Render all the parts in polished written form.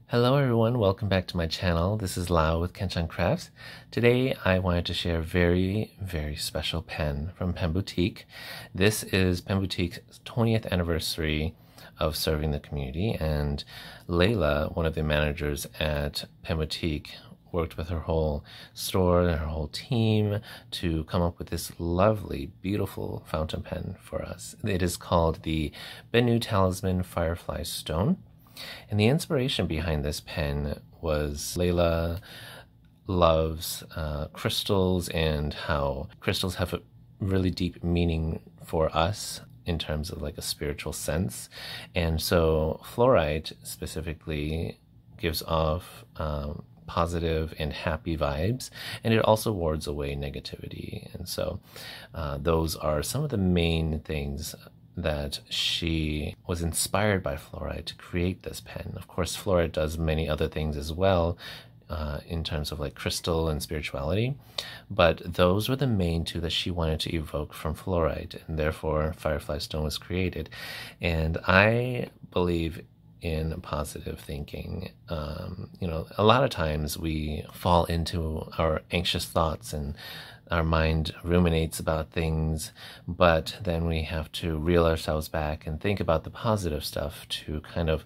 Hello everyone, welcome back to my channel. This is Lau with Kenshan Crafts. Today I wanted to share a very special pen from Pen Boutique. This is Pen Boutique's 20th anniversary of serving the community, and Layla, one of the managers at Pen Boutique, worked with her whole store and her whole team to come up with this lovely, beautiful fountain pen for us. It is called the BENU Talisman Firefly Stone. And the inspiration behind this pen was Layla loves crystals and how crystals have a really deep meaning for us in terms of like a spiritual sense. And so fluorite specifically gives off positive and happy vibes, and it also wards away negativity. And so those are some of the main things that she was inspired by fluorite to create this pen. Of course, fluorite does many other things as well in terms of like crystal and spirituality, but those were the main two that she wanted to evoke from fluorite, and therefore Firefly Stone was created. And I believe in positive thinking. You know, a lot of times we fall into our anxious thoughts and our mind ruminates about things, but then we have to reel ourselves back and think about the positive stuff to kind of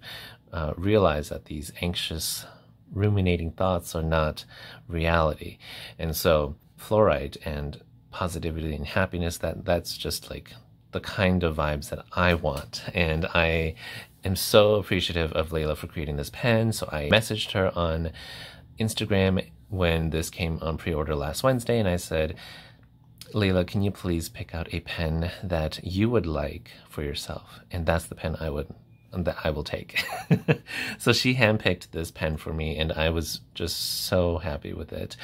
realize that these anxious ruminating thoughts are not reality. And so fluorite and positivity and happiness, that's just like the kind of vibes that I want. And I am so appreciative of Layla for creating this pen. So I messaged her on Instagram when this came on pre-order last Wednesday, and I said, Layla, can you please pick out a pen that you would like for yourself? And that's the pen that I will take. So she handpicked this pen for me, and I was just so happy with it.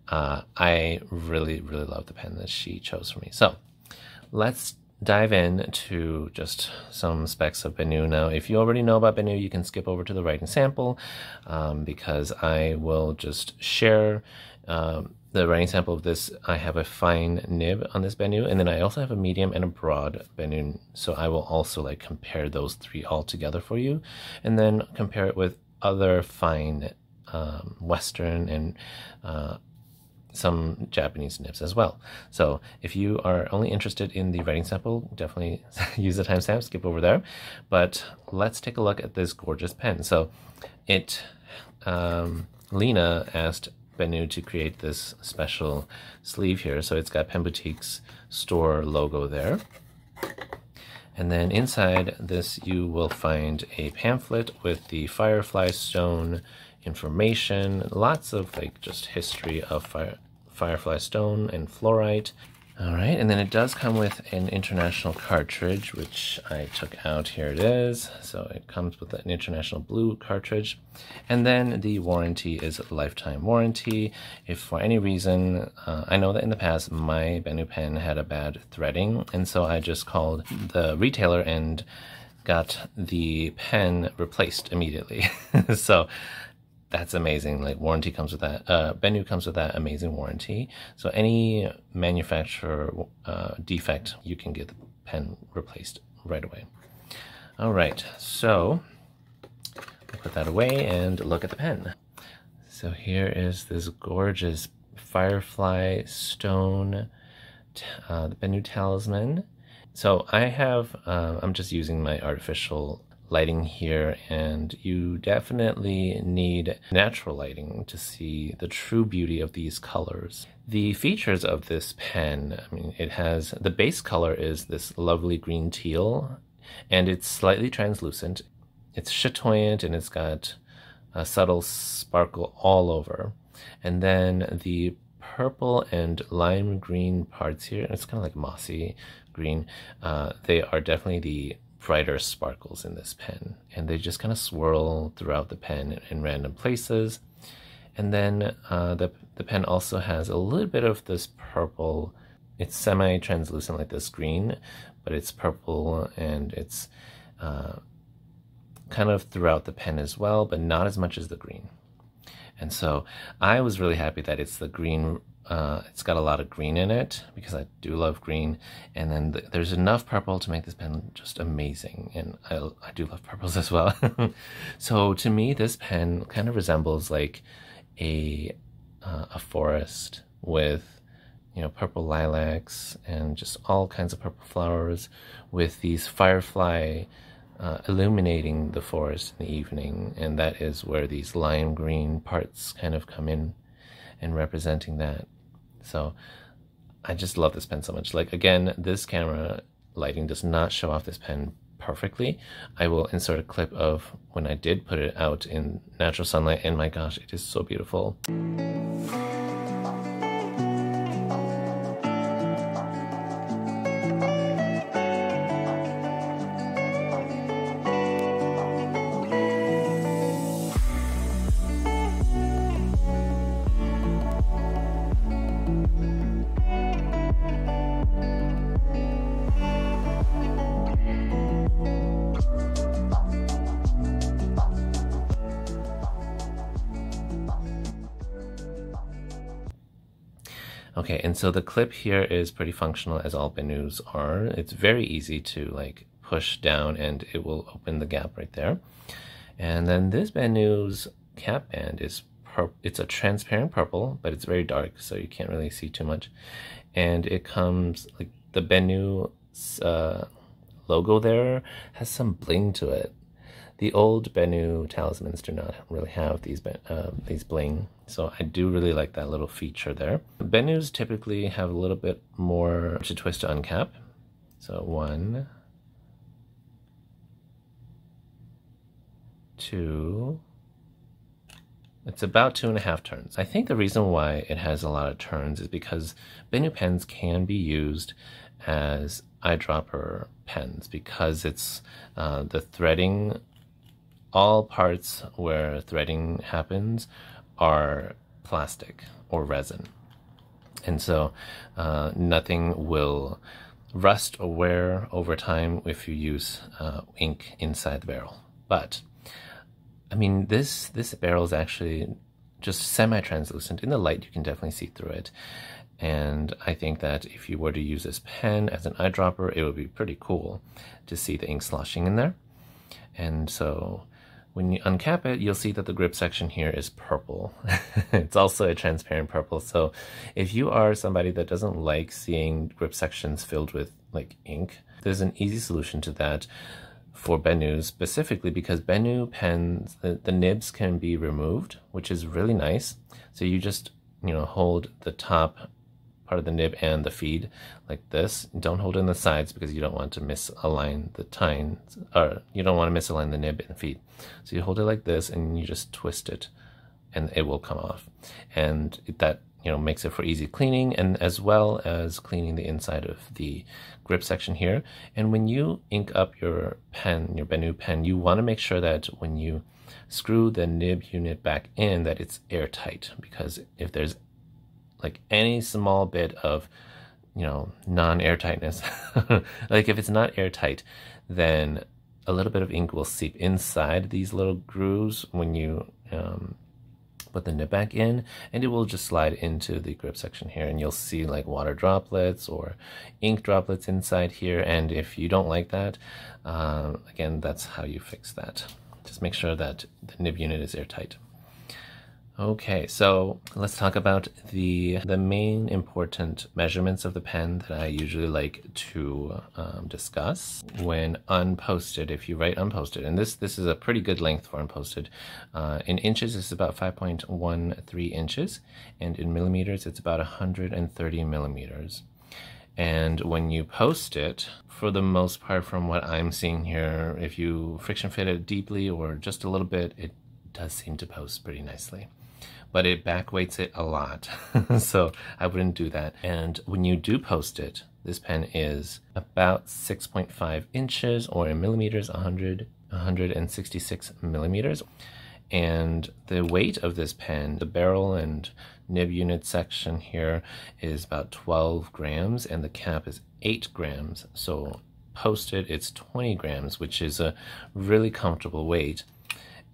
I really love the pen that she chose for me. So let's dive in to just some specs of BENU. Now, if you already know about BENU, you can skip over to the writing sample because I will just share the writing sample of this. I have a fine nib on this BENU, and then I also have a medium and a broad BENU. So I will also like compare those three all together for you, and then compare it with other fine Western and some Japanese nibs as well. So if you are only interested in the writing sample, definitely use the timestamp, skip over there. But let's take a look at this gorgeous pen. So Lena asked BENU to create this special sleeve here. So it's got Pen Boutique's store logo there. And then inside this, you will find a pamphlet with the Firefly Stone information, lots of like just history of Firefly Stone and fluorite. All right, and then it does come with an international cartridge, which I took out. Here it is. So it comes with an international blue cartridge. And then the warranty is a lifetime warranty. If for any reason, I know that in the past my BENU pen had a bad threading, and so I just called the retailer and got the pen replaced immediately. So that's amazing. Like, warranty comes with that. BENU comes with that amazing warranty. So any manufacturer defect, you can get the pen replaced right away. All right, so I'll put that away and look at the pen. So here is this gorgeous Firefly Stone, the BENU Talisman. So I have, I'm just using my artificial lighting here, and you definitely need natural lighting to see the true beauty of these colors. The features of this pen, I mean, it has, the base color is this lovely green teal, and it's slightly translucent. It's chatoyant, and it's got a subtle sparkle all over. And then the purple and lime green parts here, it's kind of like mossy green, they are definitely the brighter sparkles in this pen, and they just kind of swirl throughout the pen in random places. And then the pen also has a little bit of this purple. It's semi-translucent like this green, but it's purple, and it's kind of throughout the pen as well, but not as much as the green. And so I was really happy that it's the green. It's got a lot of green in it because I do love green, and then there's enough purple to make this pen just amazing, and I do love purples as well. So to me, this pen kind of resembles like a forest with, you know, purple lilacs and just all kinds of purple flowers, with these firefly illuminating the forest in the evening, and that is where these lime green parts kind of come in and representing that. So I just love this pen so much. Like, again, this camera lighting does not show off this pen perfectly. I will insert a clip of when I did put it out in natural sunlight, and my gosh, it is so beautiful. Okay, and so the clip here is pretty functional, as all BENUs are. It's very easy to like push down and it will open the gap right there. And then this BENU's cap band is it's a transparent purple, but it's very dark, so you can't really see too much. And it comes, like, the BENU logo there has some bling to it. The old BENU talismans do not really have these bling, so I do really like that little feature there. BENUs typically have a little bit more to twist to uncap. So 1, 2, it's about 2.5 turns. I think the reason why it has a lot of turns is because BENU pens can be used as eyedropper pens, because it's the threading, all parts where threading happens are plastic or resin. And so nothing will rust or wear over time if you use ink inside the barrel. But I mean, this barrel is actually just semi-translucent. In the light, you can definitely see through it. And I think that if you were to use this pen as an eyedropper, it would be pretty cool to see the ink sloshing in there. And so when you uncap it, you'll see that the grip section here is purple. It's also a transparent purple. So if you are somebody that doesn't like seeing grip sections filled with like ink, there's an easy solution to that for BENUs, specifically because BENU pens, the nibs can be removed, which is really nice. So you just, you know, hold the top part of the nib and the feed like this. Don't hold it in the sides because you don't want to misalign the tines, or you don't want to misalign the nib and feed. So you hold it like this and you just twist it and it will come off. And that, you know, makes it for easy cleaning, and as well as cleaning the inside of the grip section here. And when you ink up your pen, your BENU pen, you want to make sure that when you screw the nib unit back in, that it's airtight, because if there's like any small bit of, you know, non-airtightness, like if it's not airtight, then a little bit of ink will seep inside these little grooves when you put the nib back in, and it will just slide into the grip section here, and you'll see like water droplets or ink droplets inside here. And if you don't like that, again, that's how you fix that. Just make sure that the nib unit is airtight. Okay, so let's talk about the main important measurements of the pen that I usually like to discuss when unposted. If you write unposted, and this is a pretty good length for unposted. In inches, it's about 5.13 inches, and in millimeters, it's about 130 millimeters. And when you post it, for the most part, from what I'm seeing here, if you friction fit it deeply or just a little bit, it does seem to post pretty nicely. But it backweights it a lot, so I wouldn't do that. And when you do post it, this pen is about 6.5 inches, or in millimeters, 166 millimeters. And the weight of this pen, the barrel and nib unit section here, is about 12 grams, and the cap is 8 grams. So posted, it's 20 grams, which is a really comfortable weight.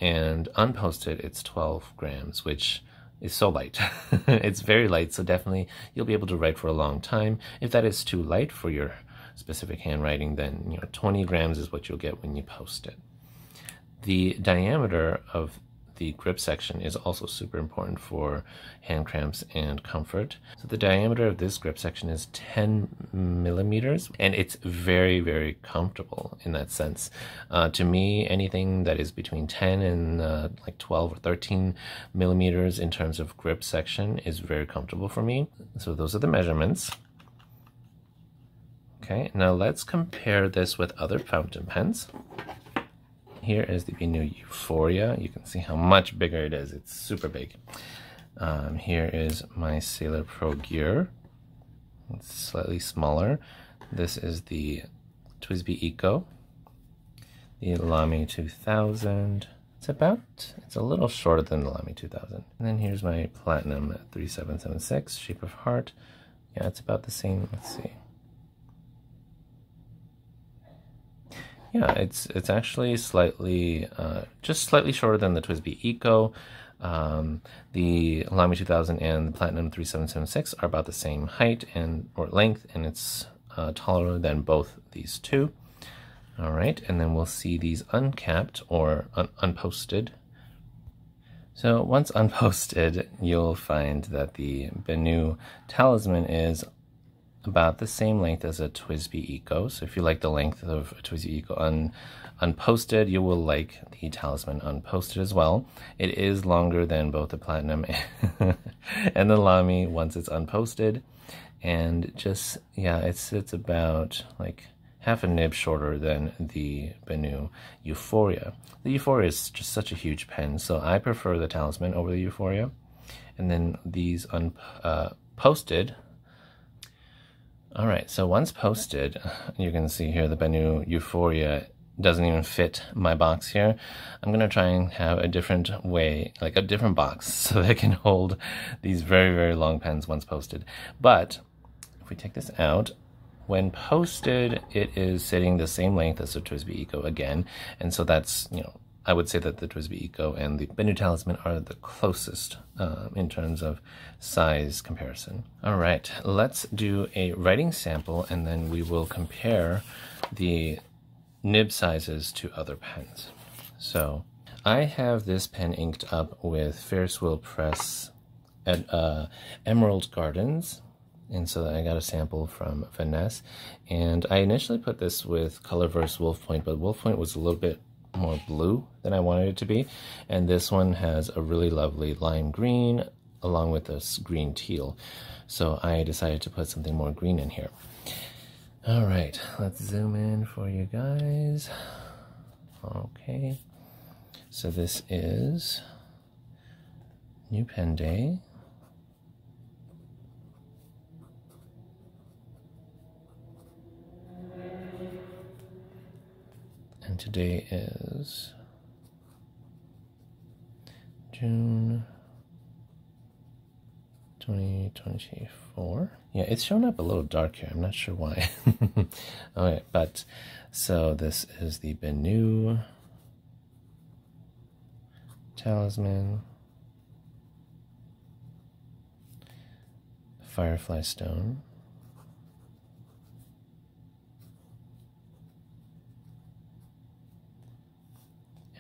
and unposted it's 12 grams, which is so light. It's very light, so definitely you'll be able to write for a long time. If that is too light for your specific handwriting, then 20 grams is what you'll get when you post it. The diameter of the grip section is also super important for hand cramps and comfort. So the diameter of this grip section is 10 millimeters, and it's very, very comfortable in that sense. To me, anything that is between 10 and like 12 or 13 millimeters in terms of grip section is very comfortable for me. So those are the measurements. Okay, now let's compare this with other fountain pens. Here is the BENU Euphoria. You can see how much bigger it is. It's super big. Here is my Sailor Pro Gear. It's slightly smaller. This is the TWSBI Eco. The Lamy 2000. It's a little shorter than the Lamy 2000. And then here's my Platinum 3776, Shape of Heart. Yeah, it's about the same. Let's see. Yeah, it's actually slightly, just slightly shorter than the TWSBI Eco. The Lamy 2000 and the Platinum 3776 are about the same height or length, and it's taller than both these two. All right, and then we'll see these uncapped or unposted. So once unposted, you'll find that the BENU Talisman is about the same length as a TWSBI Eco. So if you like the length of a TWSBI Eco unposted, you will like the Talisman unposted as well. It is longer than both the Platinum and the Lamy once it's unposted. And just, yeah, it's about like half a nib shorter than the BENU Euphoria. The Euphoria is just such a huge pen, so I prefer the Talisman over the Euphoria. And then these posted. All right, so once posted, you can see here the BENU Euphoria doesn't even fit my box here. I'm gonna try and have a different way, like a different box, so that I can hold these very, very long pens once posted. But if we take this out, when posted, it is sitting the same length as the TWSBI Eco again, and so that's, I would say that the TWSBI Eco and the BENU Talisman are the closest in terms of size comparison. All right, let's do a writing sample, and then we will compare the nib sizes to other pens. So I have this pen inked up with Ferris Wheel Press at Emerald Gardens, and so I got a sample from Vanessa, and I initially put this with Colorverse Wolf Point, but Wolf Point was a little bit more blue than I wanted it to be, and this one has a really lovely lime green along with this green teal, so I decided to put something more green in here. All right, let's zoom in for you guys. Okay, so this is newpenday. And today is June 2024. Yeah, it's showing up a little dark here. I'm not sure why. Okay, but so this is the BENU Talisman, Firefly Stone,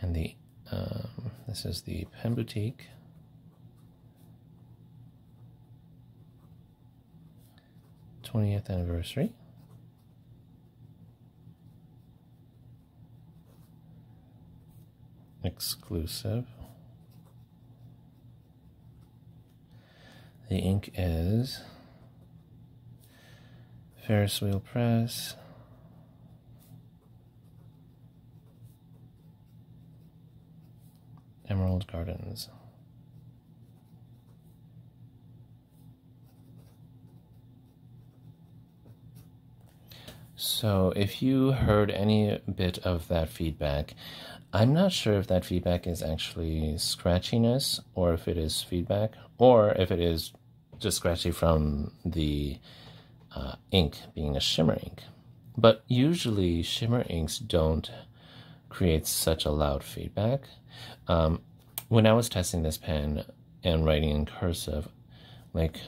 and the this is the Pen Boutique, /20th anniversary. Exclusive. The ink is Ferris Wheel Press, Emerald Gardens. So if you heard any bit of that feedback, I'm not sure if that feedback is actually scratchiness, or if it is feedback, or if it is just scratchy from the ink being a shimmer ink. But usually shimmer inks don't creates such a loud feedback. When I was testing this pen and writing in cursive, like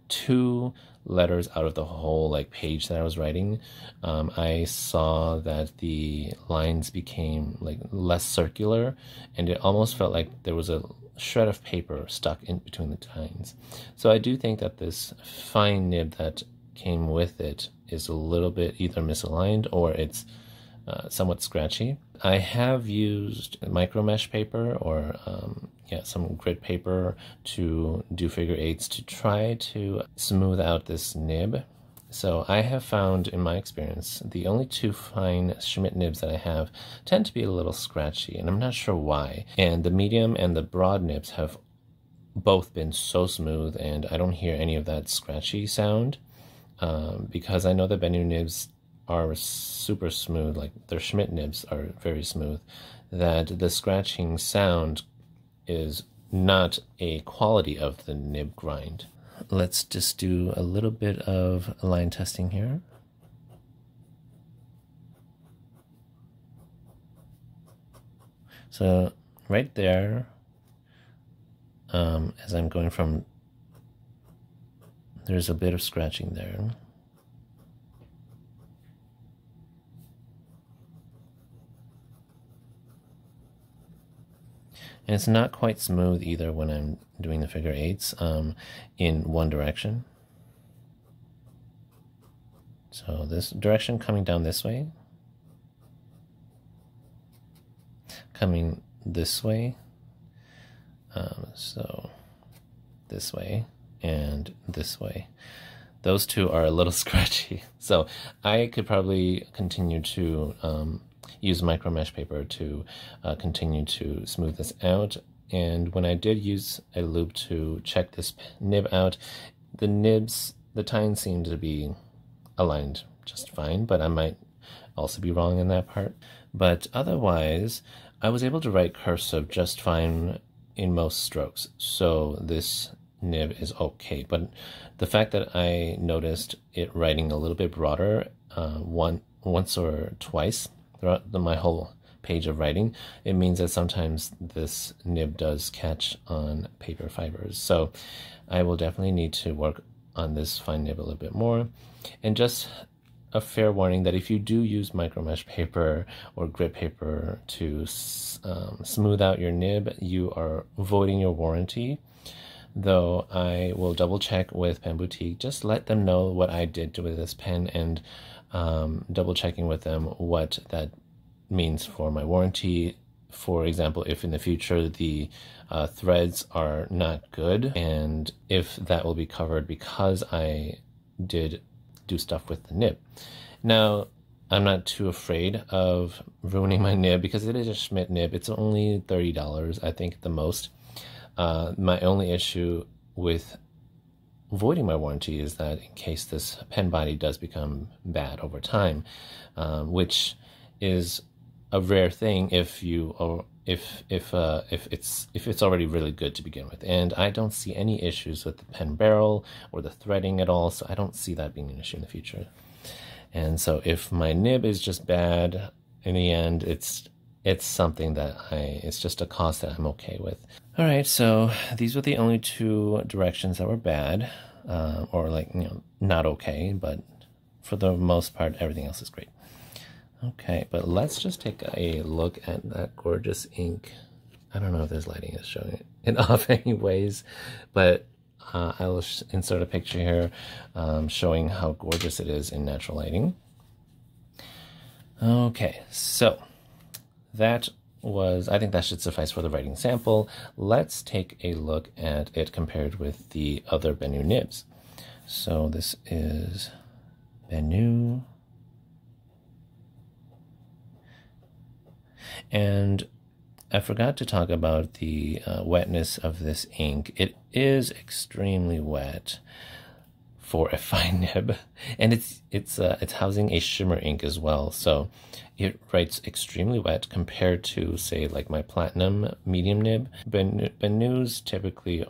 2 letters out of the whole like page that I was writing, I saw that the lines became like less circular, and it almost felt like there was a shred of paper stuck in between the lines. So I do think that this fine nib that came with it is a little bit either misaligned or it's somewhat scratchy. I have used micro mesh paper or some grit paper to do figure eights to try to smooth out this nib. So I have found in my experience the only 2 fine Schmidt nibs that I have tend to be a little scratchy, and I'm not sure why. And the medium and the broad nibs have both been so smooth, and I don't hear any of that scratchy sound, because I know the BENU nibs are super smooth, like their Schmidt nibs are very smooth, that the scratching sound is not a quality of the nib grind. Let's just do a little bit of line testing here. So right there, as I'm going from, there's a bit of scratching there. And it's not quite smooth either when I'm doing the figure eights in one direction. So this direction coming down this way, coming this way, so this way and this way. Those 2 are a little scratchy. So I could probably continue to use micro mesh paper to continue to smooth this out. And when I did use a loop to check this nib out, the tines seemed to be aligned just fine, but I might also be wrong in that part. But otherwise, I was able to write cursive just fine in most strokes, so this nib is okay. But the fact that I noticed it writing a little bit broader once or twice throughout my whole page of writing, it means that sometimes this nib does catch on paper fibers. So I will definitely need to work on this fine nib a little bit more. And just a fair warning that if you do use micro mesh paper or grit paper to smooth out your nib, you are voiding your warranty. Though I will double check with Pen Boutique, just let them know what I did with this pen, and double checking with them what that means for my warranty. For example, if in the future the threads are not good, and if that will be covered because I did do stuff with the nib. Now, I'm not too afraid of ruining my nib because it is a Schmidt nib. It's only $30, I think, at the most. My only issue with voiding my warranty is that in case this pen body does become bad over time, which is a rare thing if it's already really good to begin with. And I don't see any issues with the pen barrel or the threading at all, so I don't see that being an issue in the future. And so if my nib is just bad, in the end, it's something that it's just a cost that I'm okay with. All right, so these were the only 2 directions that were bad, or like, not okay, but for the most part, everything else is great. Okay, but let's just take a look at that gorgeous ink. I don't know if this lighting is showing it off anyways, but I will insert a picture here showing how gorgeous it is in natural lighting. Okay, so that was, I think that should suffice for the writing sample. Let's take a look at it compared with the other BENU nibs. So this is BENU. And I forgot to talk about the wetness of this ink. It is extremely wet for a fine nib, and it's housing a shimmer ink as well, so it writes extremely wet compared to, say, like my platinum medium nib. BENUs typically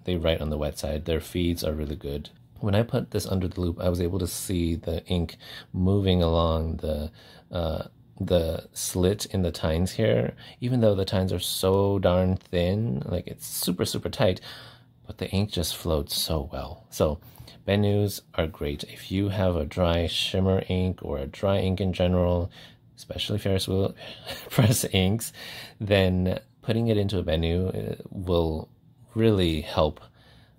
they write on the wet side. Their feeds are really good. When I put this under the loop, I was able to see the ink moving along the the slit in the tines here, even though the tines are so darn thin, like it's super, super tight, but the ink just floats so well. So BENUs are great. If you have a dry shimmer ink or a dry ink in general, especially Ferris wheel press inks, then putting it into a BENU will really help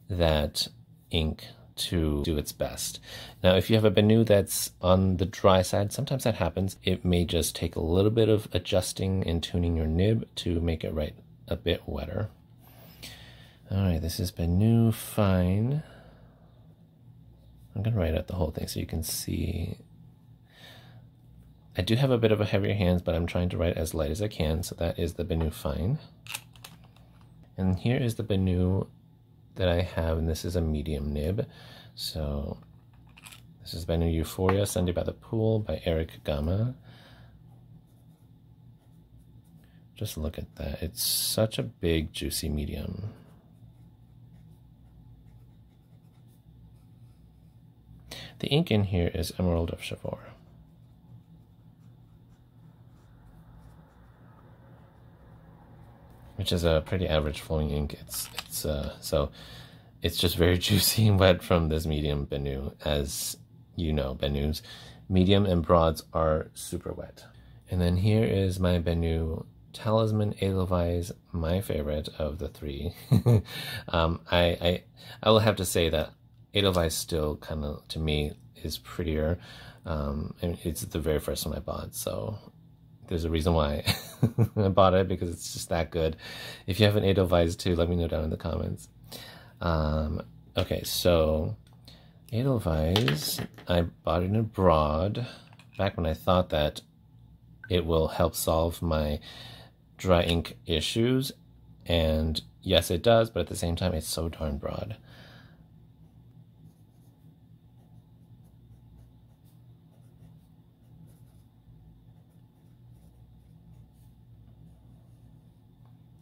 that ink to do its best. Now, if you have a BENU that's on the dry side, sometimes that happens. It may just take a little bit of adjusting and tuning your nib to make it write a bit wetter. All right, this is BENU Fine. I'm gonna write out the whole thing so you can see. I do have a bit of a heavier hands, but I'm trying to write as light as I can. So that is the BENU Fine. And here is the BENU that I have, and this is a medium nib. So this is BENU Euphoria, Sunday by the Pool by Eric Gama. Just look at that. It's such a big, juicy medium. The ink in here is Emerald of Chivor. Which is a pretty average flowing ink. So it's just very juicy and wet from this medium BENU. As you know, BENUs, medium and broads are super wet. And then here is my BENU Talisman Edelweiss, my favorite of the three. I will have to say that Edelweiss still kind of, to me, is prettier. And it's the very first one I bought, so there's a reason why I bought it, because it's just that good. If you have an Edelweiss too, let me know down in the comments. Okay, so Edelweiss, I bought it in a broad back when I thought that it will help solve my dry ink issues, and yes, it does, but at the same time, it's so darn broad.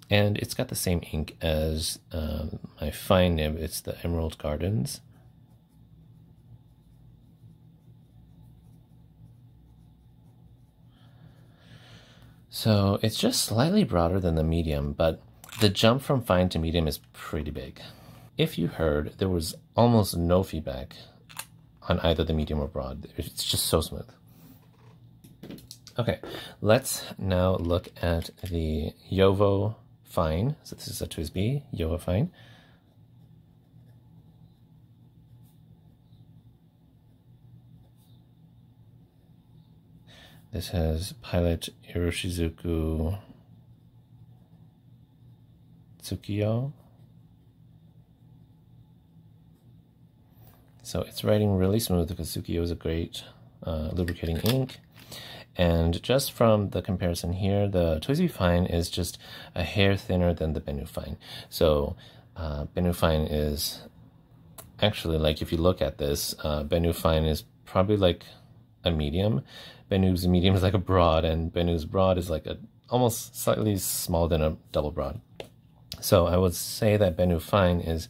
And it's got the same ink as my fine nib. It's the Emerald Gardens. So it's just slightly broader than the medium, but the jump from fine to medium is pretty big. If you heard, there was almost no feedback on either the medium or broad. It's just so smooth. Okay, let's now look at the Jowo Fine. So this is a TWSBI Jowo Fine. This has Pilot Iroshizuku Tsukiyo. So it's writing really smooth because Tsukiyo is a great lubricating ink. And just from the comparison here, the TWSBI Fine is just a hair thinner than the BENU Fine. So BENU Fine is actually, like, if you look at this, BENU Fine is probably like a medium. BENU's medium is like a broad, and BENU's broad is like a almost slightly smaller than a double broad. So I would say that BENU Fine is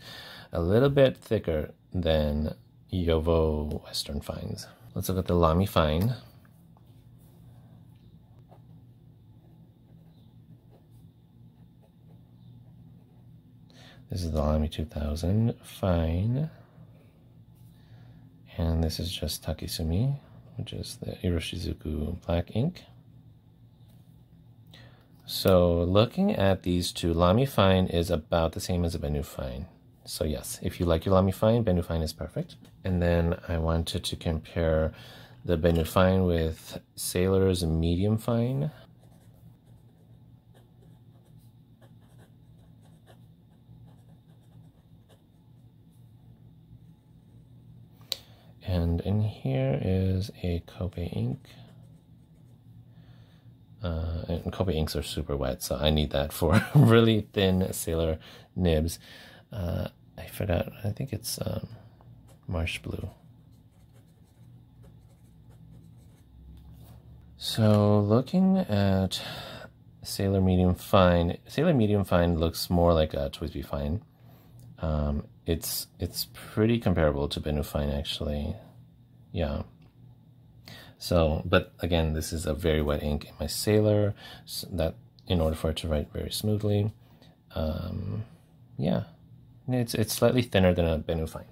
a little bit thicker than Jowo Western Fines. Let's look at the Lamy Fine. This is the Lamy 2000 Fine, and this is just Takesumi, which is the Iroshizuku black ink. So looking at these two, Lamy Fine is about the same as a BENU Fine. So yes, if you like your Lamy Fine, BENU Fine is perfect. And then I wanted to compare the BENU Fine with Sailor's Medium Fine. And in here is a Kobe ink. And Kobe inks are super wet, so I need that for really thin Sailor nibs. I forgot, I think it's Marsh Blue. So looking at Sailor Medium Fine looks more like a TWSBI Fine. It's pretty comparable to BENU Fine, actually. Yeah. So, but again, this is a very wet ink in my Sailor, so that in order for it to write very smoothly. Yeah, it's slightly thinner than a BENU Fine.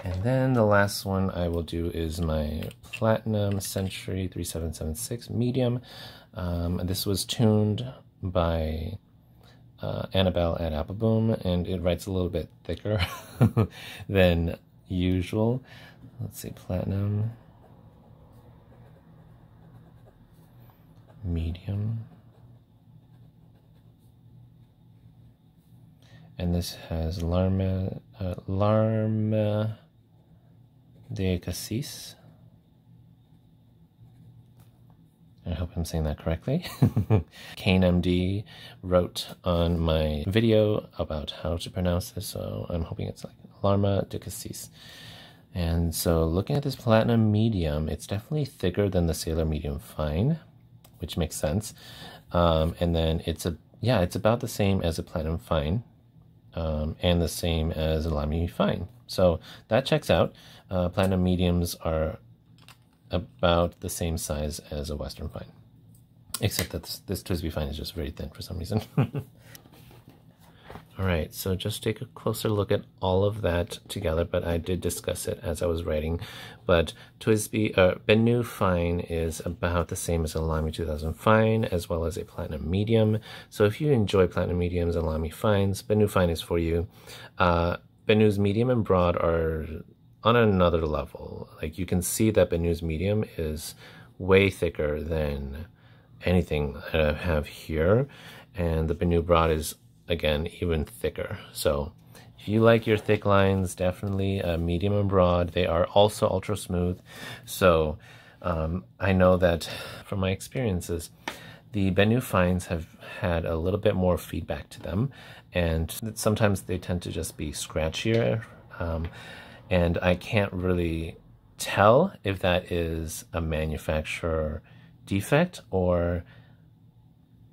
And then the last one I will do is my Platinum Century 3776 Medium. This was tuned by Annabelle at Apple Boom, and it writes a little bit thicker than usual. Let's see, Platinum Medium. And this has Larme de Cassis. I hope I'm saying that correctly. KaneMD wrote on my video about how to pronounce this, so I'm hoping it's like Larme de Cassis. And so looking at this Platinum Medium, it's definitely thicker than the Sailor Medium Fine, which makes sense. And then it's about the same as a Platinum Fine. And the same as a Lamy Fine. So that checks out. Platinum mediums are about the same size as a Western Fine, except that this TWSBI Fine is just very thin for some reason. All right, so just take a closer look at all of that together, but I did discuss it as I was writing. But BENU Fine is about the same as a Lamy 2000 Fine, as well as a Platinum Medium. So if you enjoy Platinum Mediums and Lamy Fines, BENU Fine is for you. BENU's Medium and Broad are on another level. Like, you can see that BENU's Medium is way thicker than anything that I have here, and the BENU Broad is, again, even thicker. So if you like your thick lines, definitely medium and broad. They are also ultra smooth. So I know that from my experiences, the BENU Fines have had a little bit more feedback to them, and sometimes they tend to just be scratchier. And I can't really tell if that is a manufacturer defect or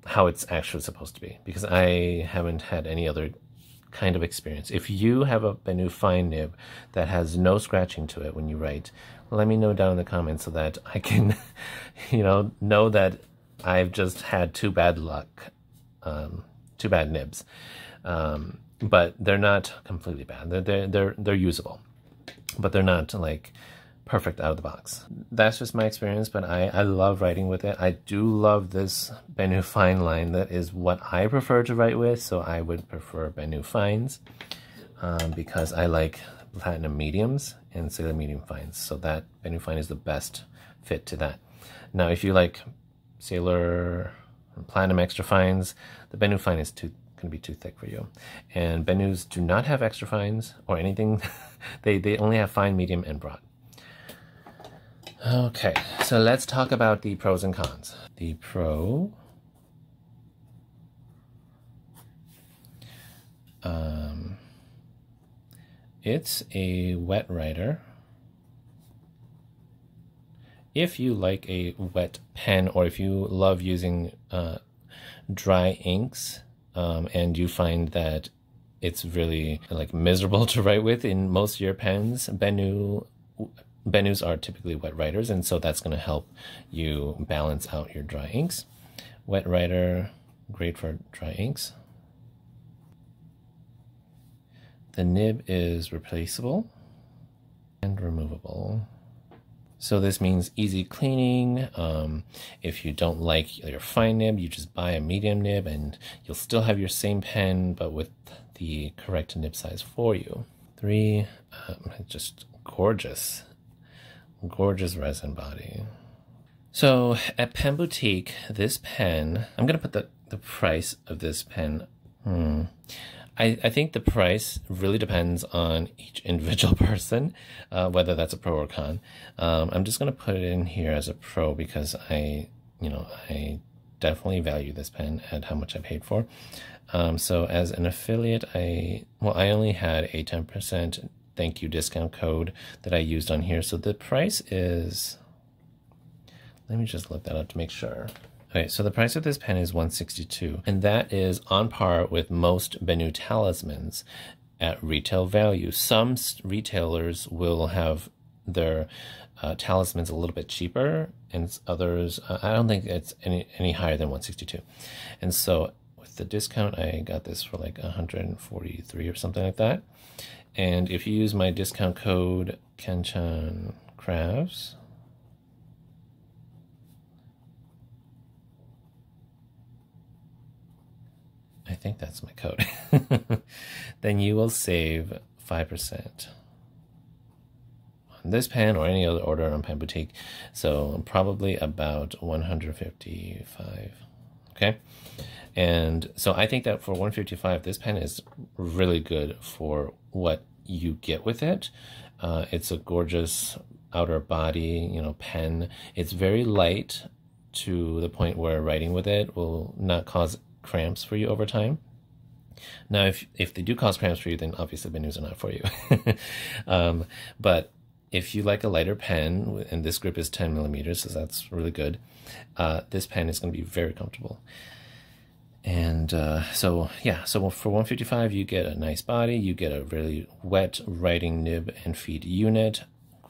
how it's actually supposed to be, because I haven't had any other kind of experience. If you have a BENU Fine nib that has no scratching to it when you write, let me know down in the comments so that I can, know that I've just had too bad luck, too bad nibs. But they're not completely bad. They're usable, but they're not like perfect out of the box. That's just my experience, but I love writing with it. I do love this BENU Fine line. That is what I prefer to write with, so I would prefer BENU Fines because I like Platinum Mediums and Sailor Medium Fines, so that BENU Fine is the best fit to that. Now, if you like Sailor Platinum Extra Fines, the BENU Fine is going to be too thick for you. And BENUs do not have extra fines or anything. they only have fine, medium, and broad. Okay, so let's talk about the pros and cons. The pro, it's a wet writer. If you like a wet pen, or if you love using dry inks, and you find that it's really like miserable to write with in most of your pens, BENUs are typically wet writers, and so that's going to help you balance out your dry inks. Wet writer, great for dry inks. The nib is replaceable and removable. So this means easy cleaning. If you don't like your fine nib, you just buy a medium nib and you'll still have your same pen, but with the correct nib size for you. 3, just gorgeous. Gorgeous resin body. So at Pen Boutique, this pen, I'm going to put the price of this pen. I think the price really depends on each individual person, whether that's a pro or con. I'm just going to put it in here as a pro because I definitely value this pen at how much I paid for. So as an affiliate, I only had a 10% thank you discount code that I used on here. So the price is, let me just look that up to make sure. Okay, so the price of this pen is $162, and that is on par with most BENU Talismans at retail value. Some retailers will have their Talisman's a little bit cheaper, and others, I don't think it's any higher than 162. And so with the discount, I got this for like 143 or something like that. And if you use my discount code Kenchan Crafts, I think that's my code, then you will save 5% on this pen or any other order on Pen Boutique. So probably about 155. Okay. And so I think that for 155, this pen is really good for what you get with it. It's a gorgeous outer body, you know, pen. It's very light to the point where writing with it will not cause cramps for you over time. Now, if they do cause cramps for you, then obviously BENUs are not for you. But if you like a lighter pen, and this grip is 10 millimeters, so that's really good, this pen is going to be very comfortable. And so for 155, you get a nice body, you get a really wet writing nib and feed unit,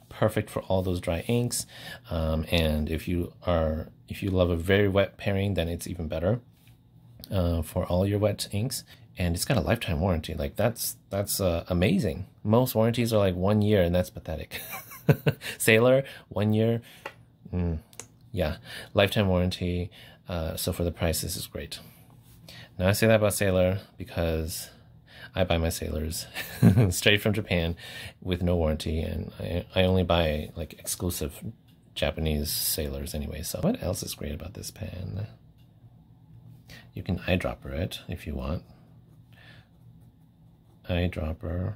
perfect for all those dry inks. And if you love a very wet pairing, then it's even better for all your wet inks. And it's got a lifetime warranty. Like that's amazing. Most warranties are like 1 year, and that's pathetic. Sailor, 1 year, yeah, lifetime warranty. So for the price, this is great. Now I say that about Sailor because I buy my Sailors straight from Japan with no warranty, and I only buy like exclusive Japanese Sailors anyway. So what else is great about this pen? You can eyedropper it if you want. Eyedropper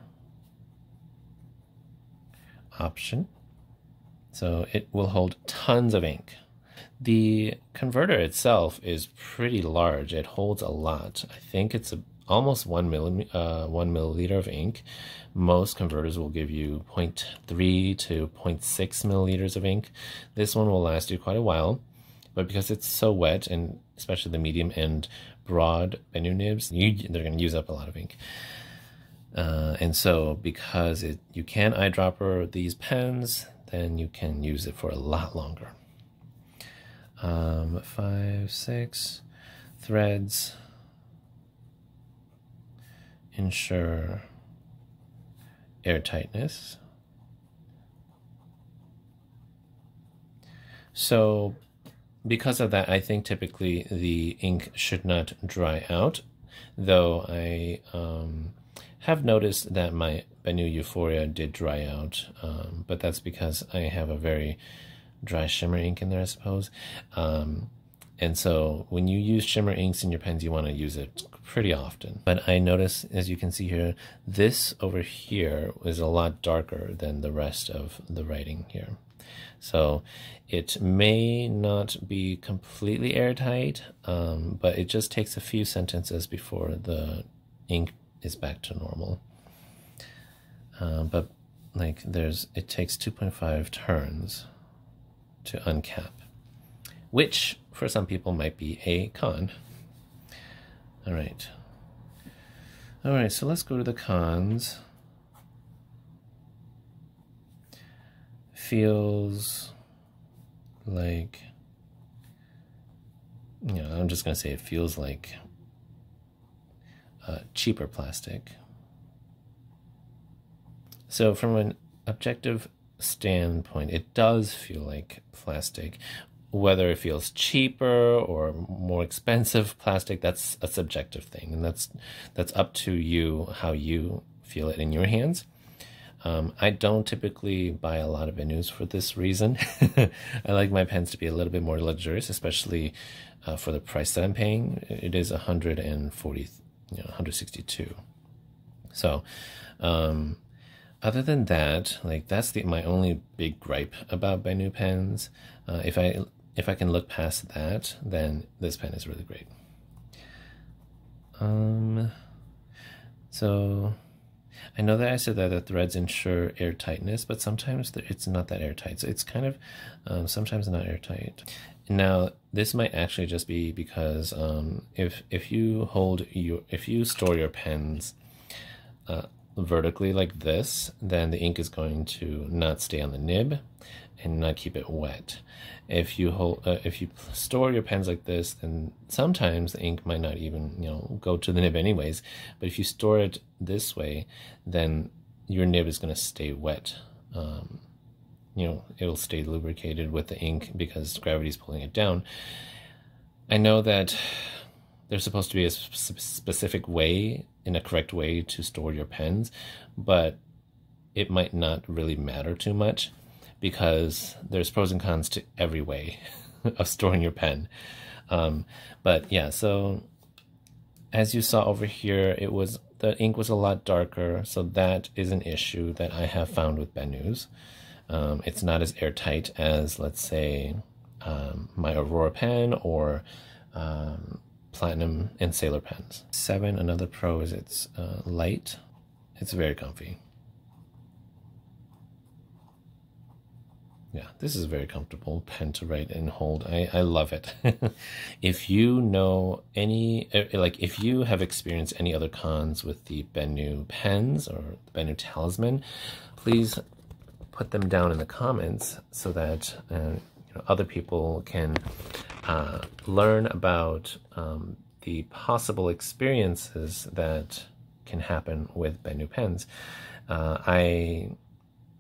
option. So it will hold tons of ink. The converter itself is pretty large. It holds a lot. I think it's almost 1 milliliter of ink. Most converters will give you 0.3 to 0.6 milliliters of ink. This one will last you quite a while, but because it's so wet, and especially the medium and broad BENU nibs, they're going to use up a lot of ink. And so because you can eyedropper these pens, then you can use it for a lot longer. 5, 6 threads ensure airtightness. So because of that, I think typically the ink should not dry out, though I have noticed that my BENU Euphoria did dry out, but that's because I have a very dry shimmer ink in there, I suppose. And so when you use shimmer inks in your pens, you want to use it pretty often. But I notice, as you can see here, this over here is a lot darker than the rest of the writing here. So it may not be completely airtight, but it just takes a few sentences before the ink is back to normal. But like it takes 2.5 turns to uncap, which for some people might be a con. All right, so let's go to the cons. Feels like, I'm just gonna say it feels like cheaper plastic. So from an objective standpoint, it does feel like plastic. Whether it feels cheaper or more expensive plastic, that's a subjective thing, and that's up to you how you feel it in your hands. I don't typically buy a lot of BENUs for this reason. I like my pens to be a little bit more luxurious, especially for the price that I'm paying. It is 162. So other than that, like that's my only big gripe about BENU pens. If I can look past that, then this pen is really great. So I know that I said that the threads ensure airtightness, but sometimes it's not that airtight. So it's kind of sometimes not airtight. Now this might actually just be because if you store your pens vertically like this, then the ink is going to not stay on the nib and not keep it wet. If you store your pens like this, then sometimes the ink might not even go to the nib anyways. But if you store it this way, then your nib is going to stay wet. It'll stay lubricated with the ink because gravity is pulling it down. I know that there's supposed to be a specific way, in a correct way, to store your pens, but it might not really matter too much because there's pros and cons to every way of storing your pen. But yeah, so as you saw over here, the ink was a lot darker, so that is an issue that I have found with BENUs. It's not as airtight as, let's say, my Aurora pen or Platinum and Sailor pens. 7, another pro is it's light. It's very comfy. Yeah, this is a very comfortable pen to write and hold. I love it. If you know if you have experienced any other cons with the BENU pens or the BENU Talisman, please put them down in the comments so that other people can learn about the possible experiences that can happen with BENU pens. I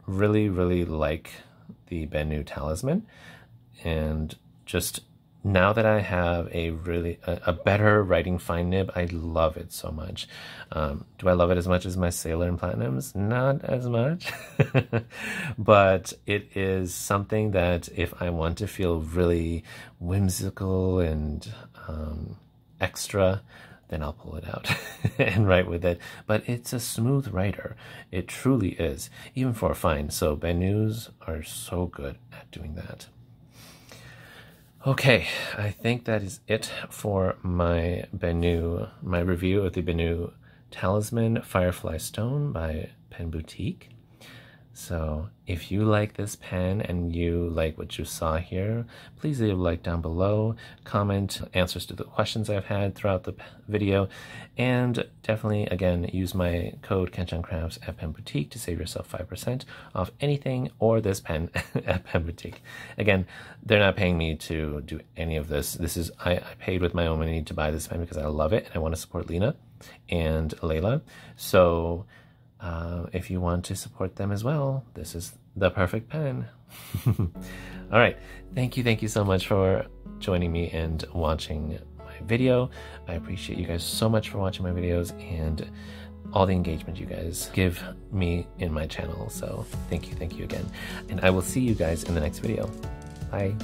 really, really like the BENU Talisman, and just now that I have a better writing fine nib, I love it so much. Do I love it as much as my Sailor and Platinums? Not as much, but it is something that if I want to feel really whimsical and extra, then I'll pull it out and write with it. But it's a smooth writer. It truly is, even for a fine. So BENUs are so good at doing that. Okay, I think that is it for my review of the BENU Talisman Firefly Stone by Pen Boutique. So if you like this pen and you like what you saw here, please leave a like down below, comment answers to the questions I've had throughout the video, and definitely, again, use my code KenshanCrafts at Pen Boutique to save yourself 5% off anything or this pen at Pen Boutique. Again, they're not paying me to do any of this. I paid with my own money to buy this pen because I love it and I want to support Lena and Layla. So if you want to support them as well, this is the perfect pen. All right, thank you so much for joining me and watching my video. I appreciate you guys so much for watching my videos and all the engagement you guys give me in my channel. So thank you again, and I will see you guys in the next video. Bye.